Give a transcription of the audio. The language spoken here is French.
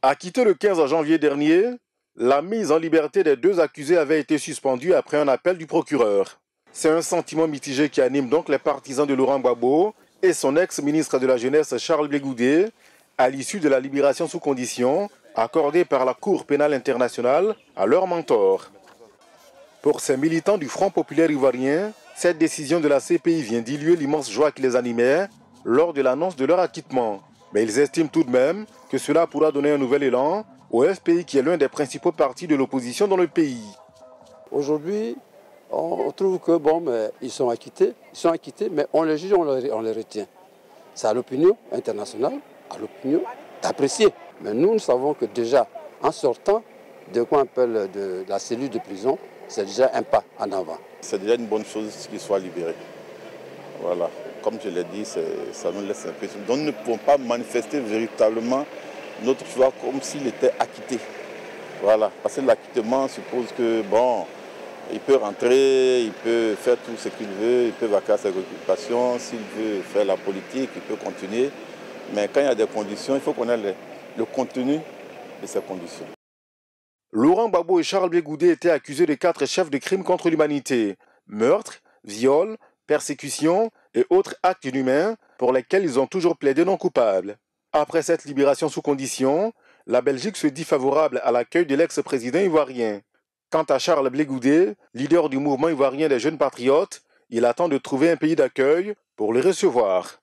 Acquitté le 15 janvier dernier, la mise en liberté des deux accusés avait été suspendue après un appel du procureur. C'est un sentiment mitigé qui anime donc les partisans de Laurent Gbagbo et son ex-ministre de la Jeunesse Charles Blé Goudé à l'issue de la libération sous condition accordée par la Cour pénale internationale à leur mentor. Pour ces militants du Front populaire ivoirien, cette décision de la CPI vient diluer l'immense joie qui les animait lors de l'annonce de leur acquittement. Mais ils estiment tout de même que cela pourra donner un nouvel élan au FPI qui est l'un des principaux partis de l'opposition dans le pays. Aujourd'hui, on trouve que ils sont acquittés, mais on les juge, on les retient. C'est à l'opinion internationale, à l'opinion d'apprécier. Mais nous savons que déjà, en sortant de quoi on appelle de la cellule de prison, c'est déjà un pas en avant. C'est déjà une bonne chose qu'ils soient libérés. Voilà. Comme je l'ai dit, ça nous laisse l'impression. Donc nous ne pouvons pas manifester véritablement notre choix comme s'il était acquitté. Voilà. Parce que l'acquittement suppose que, il peut rentrer, il peut faire tout ce qu'il veut, il peut vaquer à ses occupations, s'il veut faire la politique, il peut continuer. Mais quand il y a des conditions, il faut connaître le contenu de ces conditions. Laurent Gbagbo et Charles Blé Goudé étaient accusés de 4 chefs de crimes contre l'humanité: meurtre, viol, persécution et autres actes inhumains pour lesquels ils ont toujours plaidé non coupables. Après cette libération sous condition, la Belgique se dit favorable à l'accueil de l'ex-président ivoirien. Quant à Charles Blé Goudé, leader du mouvement ivoirien des jeunes patriotes, il attend de trouver un pays d'accueil pour le recevoir.